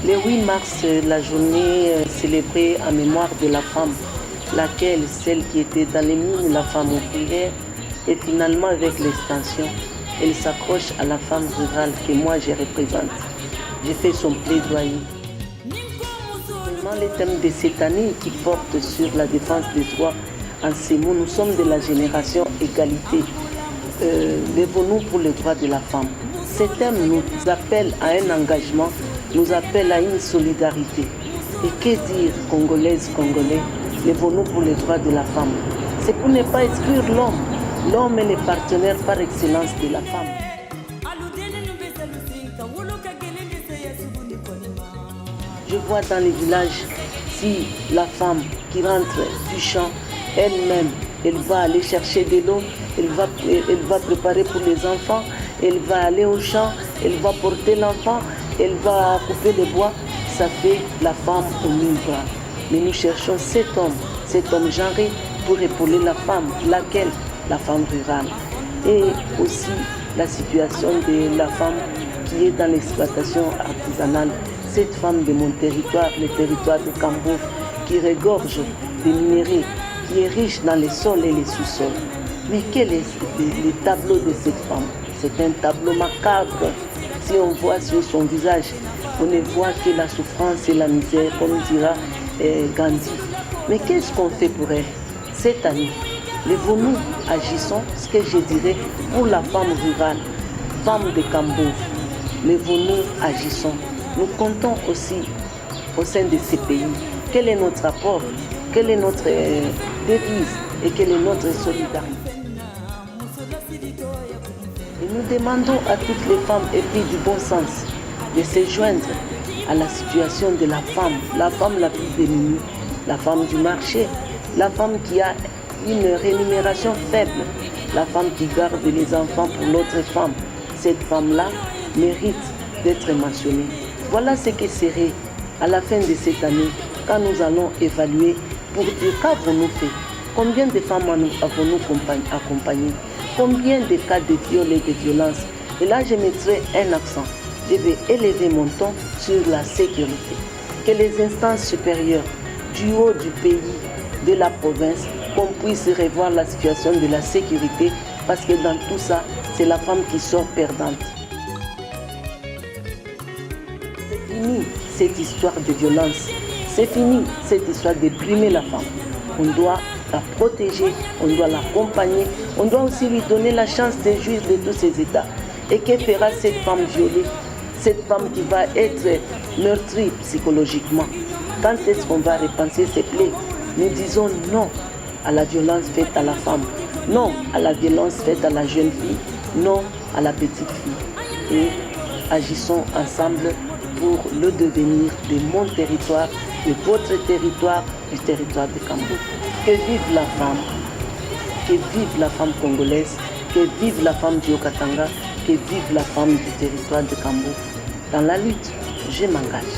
Le 8 mars, la journée célébrée en mémoire de la femme, laquelle, celle qui était dans les mines, la femme ouvrière, et finalement avec l'extension, elle s'accroche à la femme rurale que moi je représente. J'ai fait son plaidoyer. Vraiment, le thème de cette année qui porte sur la défense des droits, en ces mots, nous sommes de la génération égalité. Lèvons-nous pour les droits de la femme. Ce thème nous appelle à un engagement, nous appelle à une solidarité. Et que dire, Congolaises, Congolais, lèvons-nous pour les droits de la femme. C'est pour ne pas exclure l'homme. L'homme est le partenaire par excellence de la femme. Je vois dans les villages, si la femme qui rentre du champ, elle-même, elle va aller chercher de l'eau, elle va préparer pour les enfants, elle va aller au champ, elle va porter l'enfant, elle va couper le bois, ça fait la femme au mille bras. Mais nous cherchons cet homme genré pour épauler la femme, laquelle? La femme rurale. Et aussi la situation de la femme qui est dans l'exploitation artisanale. Cette femme de mon territoire, le territoire de Kambouf, qui regorge des minéraux, qui est riche dans les sols et les sous-sols. Mais quel est le tableau de cette femme? C'est un tableau macabre. Si on voit sur son visage, on ne voit que la souffrance et la misère, comme dira Gandhi. Mais qu'est-ce qu'on fait pour elle cette année? Lèvons-nous, agissons, ce que je dirais, pour la femme rurale, femme de Kambouf. Lèvons-nous, agissons. Nous comptons aussi au sein de ces pays. Quel est notre rapport? Quelle est notre devise? Et quelle est notre solidarité? Et nous demandons à toutes les femmes épris du bon sens de se joindre à la situation de la femme la plus démunie, la femme du marché, la femme qui a une rémunération faible, la femme qui garde les enfants pour l'autre femme. Cette femme-là mérite d'être mentionnée. Voilà ce que serait à la fin de cette année, quand nous allons évaluer pour dire qu'avons-nous fait, combien de femmes avons-nous accompagnées, combien de cas de viol et de violence. Et là, je mettrai un accent. Je vais élever mon ton sur la sécurité. Que les instances supérieures du haut du pays, de la province, qu'on puisse revoir la situation de la sécurité, parce que dans tout ça, c'est la femme qui sort perdante. C'est fini cette histoire de violence. C'est fini cette histoire de brimer la femme. On doit la protéger, on doit l'accompagner, on doit aussi lui donner la chance de jouir de tous ses états. Et que fera cette femme violée, cette femme qui va être meurtrie psychologiquement? Quand est-ce qu'on va repenser ses plaies? Nous disons non à la violence faite à la femme, non à la violence faite à la jeune fille, non à la petite fille. Et agissons ensemble pour le devenir de mon territoire, de votre territoire, du territoire de Kambouf. Que vive la femme, que vive la femme congolaise, que vive la femme du Haut-Katanga, que vive la femme du territoire de Kambouf. Dans la lutte, je m'engage.